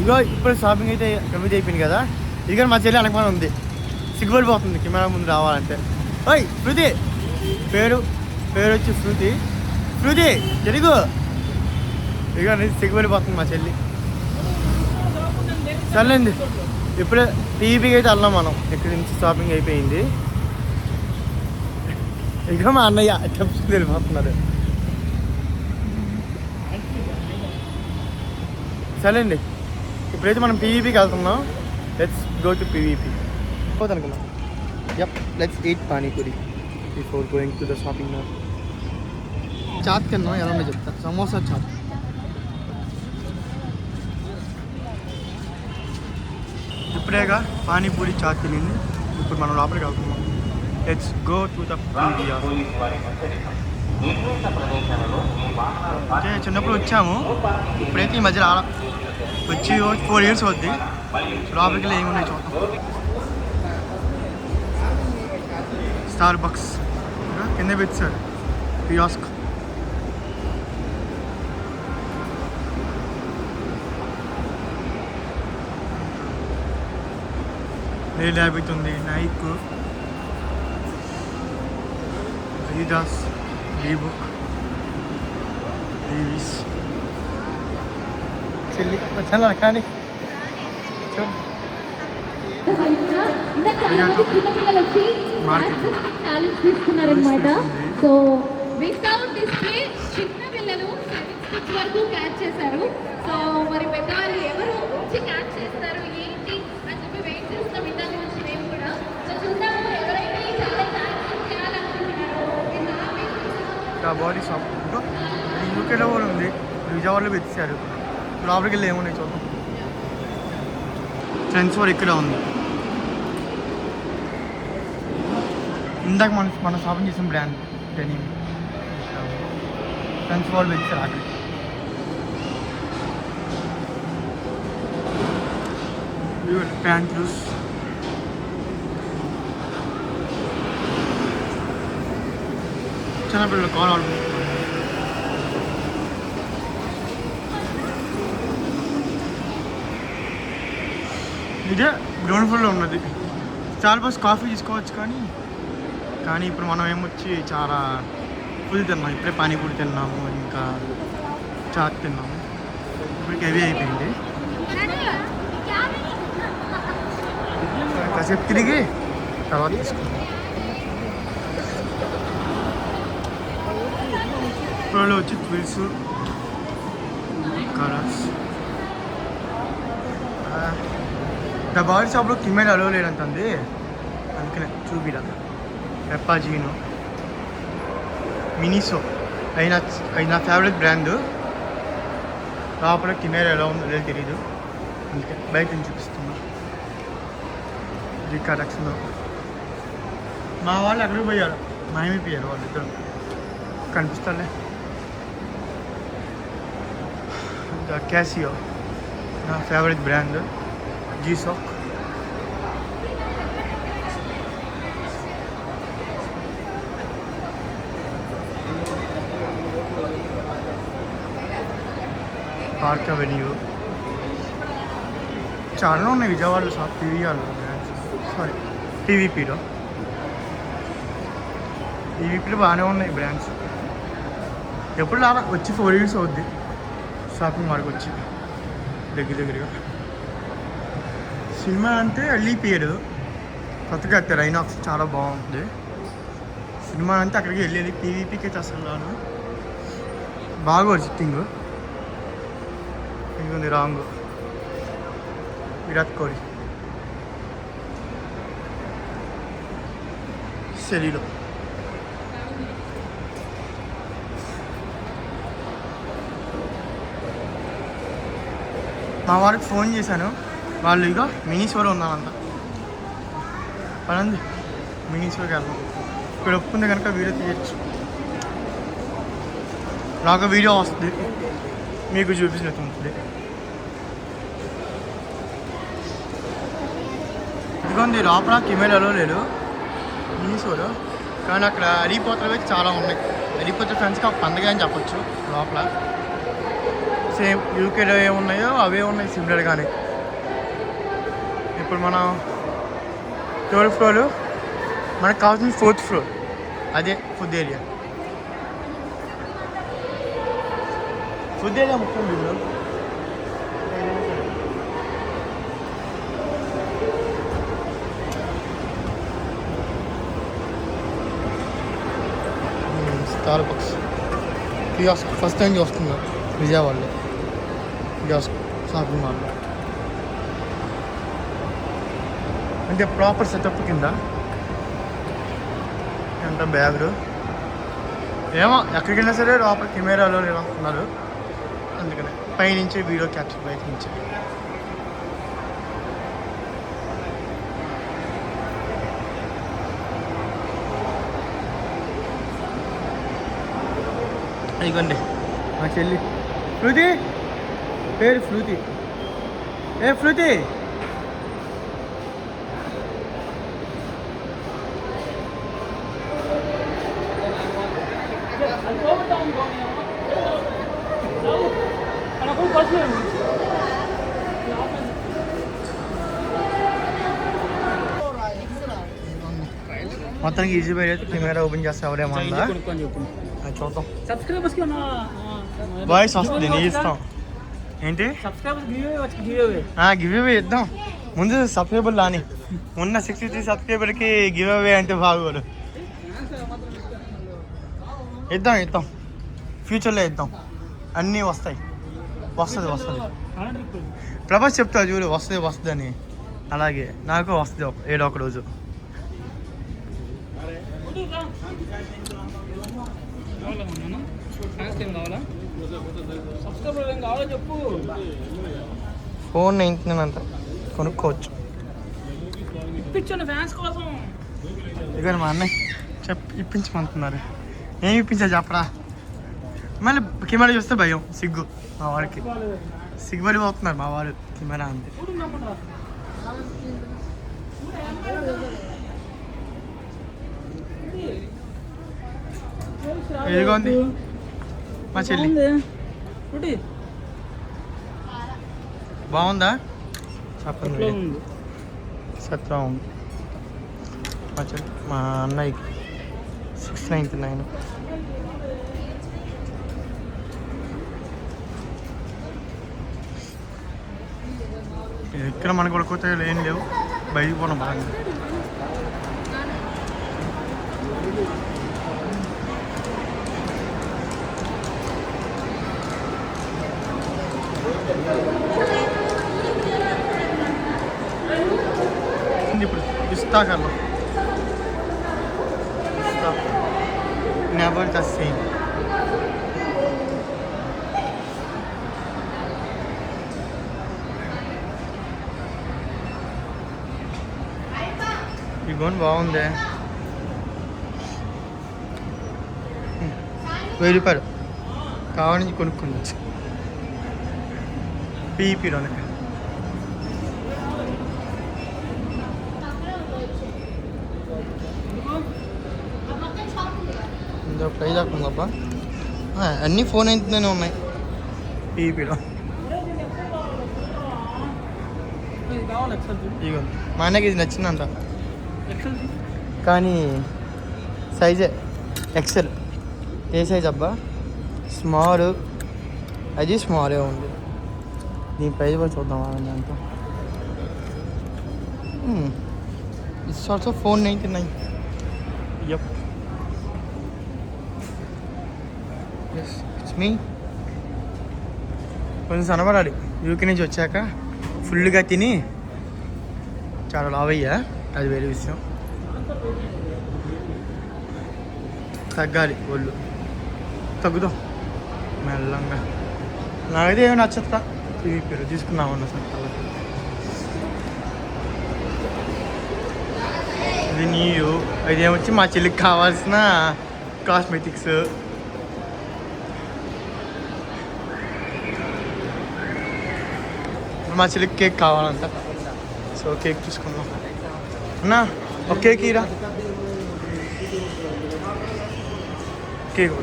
ఇగో ఇప్పుడు షాపింగ్ అయితే కంప్లీట్ అయిపోయింది కదా. ఇది కానీ మా చెల్లి అనకమని ఉంది, సిగ్గుపడిపోతుంది కెమెరా ముందు రావాలంటే. ఓయ్ శృతి, పేరు వచ్చి శృతి తెలుగు. ఇక సిగ్గుపడిపోతుంది మా చెల్లి. సర్లేండి, ఇప్పుడే టీవీకి అయితే వెళ్ళాం మనం. ఇక్కడి నుంచి షాపింగ్ అయిపోయింది. ఇక మా అన్నయ్య టెంపుల్కి వెళ్ళిపోతున్నారు. సరేండి, ఇప్పుడైతే మనం పీవీపీకి వెళ్తున్నాం. Let's go to PVP. పోదనుకున్నాం. Let's eat pani puri before going to the shopping mall. Chaat తిన్నాం, ఎలా ఉందో చెప్తా. సమోసా చాట్. ఇప్పుడేగా పానీపూరి చాట్ తినింది. ఇప్పుడు మనం లోపలికి వెళ్తున్నాం. Let's go to the PVR. అంటే చిన్నప్పుడు వచ్చాము, ఇప్పుడైతే ఈ మధ్య రావడం వచ్చి 4 years అవుద్ది. లోపలికి వెళ్ళి ఏమున్నాయి చూద్దాం. స్టార్ బక్స్ కింద పెట్టారు. కియాస్క్ రేల్ హ్యాబిట్ ఉంది. Nike, Adidas, Reebok, Levi's. చెల్లి వచ్చాను కానీ తీసుకున్నారనమాట. సో వితౌట్ డిస్ప్లే చిన్న పిల్లలు 7 వరకు క్యాచ్ చేశారు. సో మరి పెద్దవాళ్ళు ఎవరు వచ్చి క్యాచ్ చేస్తారు ఏంటి అని చెప్పి వెయిట్ చేస్తాం. ఇందాక నుంచి మేము కూడా. సో చూద్దాము ఎవరైతే చాలా క్యాచ్ చేయాలనుకుంటున్నారో. బాడీ షాప్ యూకేలో కూడా ఉంది, విజయవాడలో పెట్టారు. లోపలికి వెళ్ళి ఏమున్నాయి చూద్దాం. ఫ్రెండ్స్ కూడా ఇక్కడ ఉంది. ఇందాక మనం షాపింగ్ చేసిన బ్రాండ్ డెనిమ్. ఫ్రెండ్స్ వాళ్ళు పెట్టారు అక్కడ. ప్యాంట్లూస్, చిన్నపిల్లలు కాల్ ఆడుకుంటున్నారు. ఇదే గ్రౌండ్ ఫ్లోర్లో ఉన్నది. చాలా బస్ కాఫీ తీసుకోవచ్చు కానీ ఇప్పుడు మనం ఏమొచ్చి చాలా ఫుల్ తిన్నాం. ఇప్పుడే పానీపూరి తిన్నాము, ఇంకా చాట్ తిన్నాము. ఇప్పటికి హెవీ అయిపోయింది. కాసేపు తిరిగి తర్వాత తీసుకున్నాం. ఇప్పుడు వచ్చి ట్విల్స్ కలర్స్. ద బాడీ షాప్లో కిమెల్ అలో లేదంటుంది, అందుకనే చూపిరా. పెప్పాజీనో, మినిసో అది నా ఫేవరెట్ బ్రాండ్. లోపల కిమెల్ ఎలా ఉందో లేదు తెలీదు, అందుకే బయట నుంచి చూపిస్తున్నా. ఇది కలెక్షన్లో మా వాళ్ళు ఎక్కడికి పోయారు, మాయమైపోయారు వాళ్ళిద్దరు. కనిపిస్తాలే. ద క్యాసియో నా favourite brand. G Shock, Park Avenue. చాలా ఉన్నాయి విజయవాడలో షాప్. పీవీఆర్లో బ్రాండ్స్, సారీ పీవీపీలో బాగానే ఉన్నాయి బ్రాండ్స్. ఎప్పుడు రాలా, వచ్చి 4 years అవుద్ది షాపింగ్ మాల్కి వచ్చి దగ్గరగా. సినిమా అంటే వెళ్ళిపోయాడు, కొత్తగా కట్టారు ఐనాక్స్, చాలా బాగుంటుంది. సినిమా అంటే అక్కడికి వెళ్ళేది. పీవీపీకి అయితే అసలు రాను. బాగా సిట్టింగ్ ఇంకొంది. రాంగ్ విరాట్ కోహ్లీ సెలీలో. మా వారికి ఫోన్ చేశాను, వాళ్ళు ఇక మినీ షోలో ఉన్నానంట. పనంది మినీ షోకి వెళ్దాం. ఇక్కడ ఒప్పుకుంటే కనుక వీడియో తీయచ్చు. నాకు వీడియో వస్తుంది, మీకు చూపించినట్టు ఉంటుంది. ఇదిగోండి లోపల కెమెరాలో లేదు మినీ షోలో, కానీ అక్కడ హరిపోతలు అయితే చాలా ఉన్నాయి. హరిపోతల ఫ్రెండ్స్కి ఒక పండుగ అని చెప్పొచ్చు లోపల. సేమ్ యూకేలో ఏమున్నాయో అవే ఉన్నాయి సిమిలర్గానే. ఇప్పుడు మనం 12th ఫ్లోర్, మనకు కావాల్సిన 4th ఫ్లోర్, అదే ఫుడ్ ఏరియా. ఫుడ్ ఏరియా ముఖ్యం వీళ్ళు. స్టార్బక్స్ కియాస్క్ ఫస్ట్ టైం చూస్తున్నా విజయవాడలో. కియాస్క్ షాపింగ్ మాల్లో అంటే ప్రాపర్ సెటప్ కింద. ఎంత బ్యాగులు ఏమో ఎక్కడికి వెళ్ళినా సరే లోపల కెమెరాలో ఉన్నారు, అందుకనే పైనుంచి వీడియో క్యాప్చర్ బయట నుంచి. ఇదిగోండి మా చెల్లి ఫ్రూతి, పేరు ఫ్రూతి. ఏ ఫ్రూతి, మొత్తానికి ఈజీ బై అయితే కెమెరా ఓపెన్ చేస్తే ఎవరేమన్నా చూద్దాం. వాయిస్ వస్తుంది, నీ ఇస్తాం. ఏంటి గివ్ అవే ఇద్దాం. ముందు సబ్స్క్రైబర్ రాని, ఉన్న 63 సబ్స్క్రైబర్కి గివ్ అవే అంటే బాగోదు. ఇద్దాం ఫ్యూచర్లో ఇద్దాం, అన్నీ వస్తాయి. వస్తుంది ప్రభాస్ చెప్తా చూడు, వస్తుంది అని. అలాగే నాకు వస్తుంది ఏదో ఒక రోజు. ఫోన్ 99 అంత కొనుక్కోవచ్చు. ఇక మా అన్నయ్య ఇప్పించమంటున్నారు. ఏం ఇప్పించా చెప్పరా? మళ్ళీ కెమెరా చూస్తే భయం, సిగ్గు. మా వాడికి సిగ్గుపడిపోతున్నారు మా వాడు కెమెరా అంతే. ఇదిగోంది మా చెల్లి. బాగుందా చెప్పండి. సత్రం ఉంది మా చెల్లి, మా అన్నయ్యకి 699. ఎక్కడ మనకు కొడుకుతే ఏం లేవు, బయటికి పోవడం బాగా. ఇప్పుడు ఇస్తాకర్లో నెవర్ ద సేమ్. ఈ గోన్ బాగుంది, 1000 రూపాయలు కావాలని కొనుక్కోవచ్చు. పీపీలోనే ప్రైజ్ ఆకుందప్ప. అన్నీ ఫోన్ అయితేనే ఉన్నాయి పీపీలో. ఇగో మా అన్నకి ఇది నచ్చిందంట, కానీ సైజే ఎక్సెల్. ఏ సైజ్ అబ్బా? స్మాల్. అది స్మాలే ఉంది. దీని ప్రైజ్ కూడా చూద్దాం అంతా. It's also 499. Yup, yes it's me. కొంచెం సనబడాలి, యూకే నుంచి వచ్చాక ఫుల్గా తిని చాలా లావయ్యా, అది వేరే విషయం. తగ్గాలి ఒళ్ళు, తగ్గుదాం మెల్లంగా. నాకైతే ఏమి నచ్చట్లా, టీవీ పేరు తీసుకున్నామన్న సంతాలు. ఇది నీయు, ఇదేమొచ్చి మా చెల్లికి కావాల్సిన కాస్మెటిక్స్. మా చెల్లికి కేక్ కావాలంట, సో కేక్ తీసుకుందాం. అన్నా ఒక కేక్ ఇరా, కేక్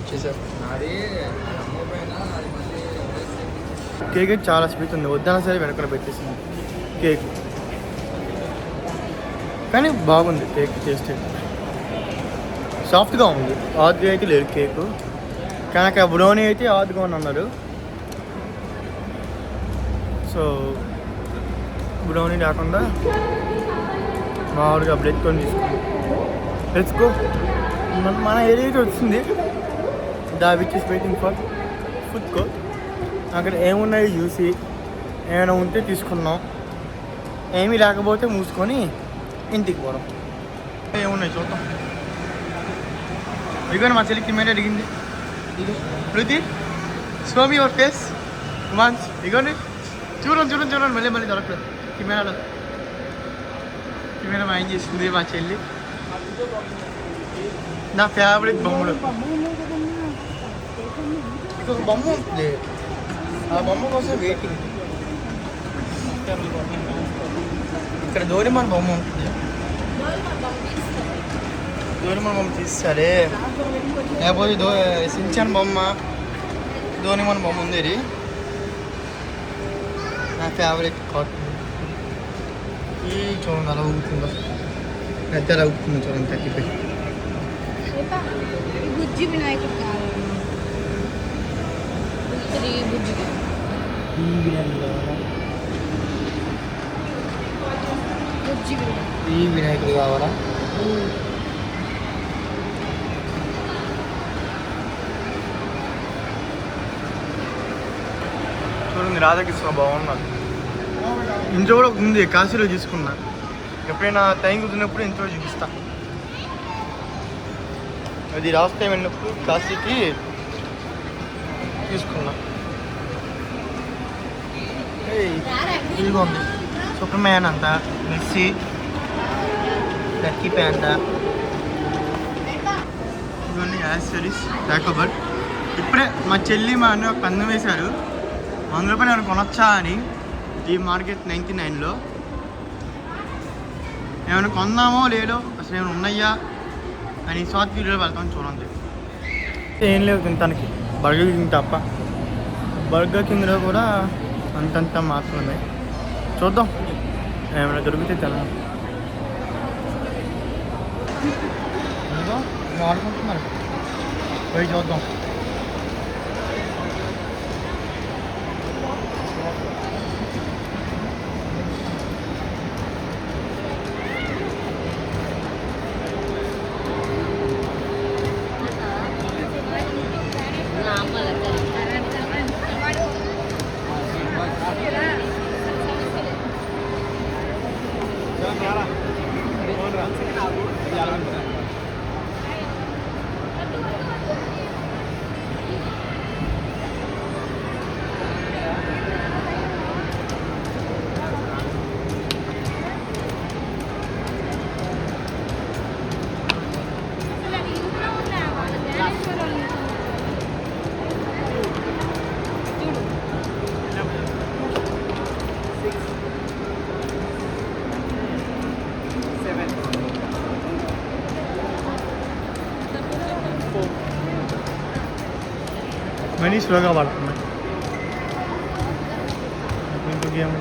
ఇచ్చేసారు. కేక్ అయితే చాలా స్వీట్ ఉంది, వద్దనా సరే వెనకాల పెట్టేసింది కేక్. కానీ బాగుంది కేక్, టేస్ట్ సాఫ్ట్గా ఉంది. హార్డ్గా అయితే లేదు కేకు, కానీ అక్కడ బ్రౌనీ అయితే హార్డ్గా అని అన్నారు. సో బ్రౌనీ లేకుండా మామూలుగా బ్రెడ్ కొని తీసుకుంది. తెచ్చుకో, మన ఏరియా అయితే వచ్చింది. The which is waiting for food court. అక్కడ ఏమున్నాయి చూసి ఏమైనా ఉంటే తీసుకున్నాం, ఏమీ లేకపోతే మూసుకొని ఇంటికి పోవడం. ఏమున్నాయి చూద్దాం. ఇదిగోని మా చెల్లికి కిమ్మెట్ అడిగింది. ప్రతి స్వామి యువర్ ఫేస్ వన్స్. ఇదిగోండి చూడండి మళ్ళీ దొరకలేదు. కెమెరాలో కెమెరా మైండ్ చేసింది మా చెల్లి. నా ఫేవరెట్ బొమ్మలు. ఒక బొమ్మ ఉంటుంది, ఆ బొమ్మ కోసం వెయిటింగ్. ఇక్కడ డోరేమాన్ బొమ్మ ఉంటుంది, డోరేమాన్ బొమ్మ తీస్తారే. లేకపోతే సించాన్ బొమ్మ, డోరేమాన్ బొమ్మ ఉంది. ఇది నా ఫేవరెట్ కార్టూన్. ఈ చూడండి అలా ఊగుతుందో, పెద్ద అలా ఊగుతుంది చూడండి. తగ్గిపోయి బుజ్జి వినాయకుడు కావాలి. ఈ వినాయకుడు కావాలా? చూడండి రాధాకృష్ణ బాగున్నారు. ఇంట్లో కూడా ఉంది, కాశీలో తీసుకున్నా. ఎప్పుడైనా టైం కుదిరినప్పుడు ఇంట్లో చూపిస్తా. అది లాస్ట్ టైం వెళ్ళినప్పుడు కాశీకి తీసుకున్నా. ఇదిగో ఉంది సూపర్ మ్యాన్ అంట, మెస్సీ, లక్కీ ప్యాండా, ఇవన్నీ యాక్సెసరీస్ బ్యాకబర్డ్. ఇప్పుడే మా చెల్లి మా అన్న ఒక పందెం వేశారు, 100 రూపాయలు ఏమైనా కొనొచ్చా అని. ఈ మార్కెట్ 99లో ఏమైనా కొందామో లేదో, అసలు ఏమైనా ఉన్నాయా అని షార్ట్ వీడియోలో వెళ్తామని చూడండి. ఏం లేవు తింటానికి, బర్గర్ కింగ్ తప్ప. బర్గర్ కింగ్లో కూడా అంతంత మాత్రమే. చూద్దాం ఏమైనా దొరికితే తినాలి. ఆడుకుంటున్నారు, పోయి చూద్దాం. మనీ స్లోగా పడుతుంది. ఇంకొక గేమ్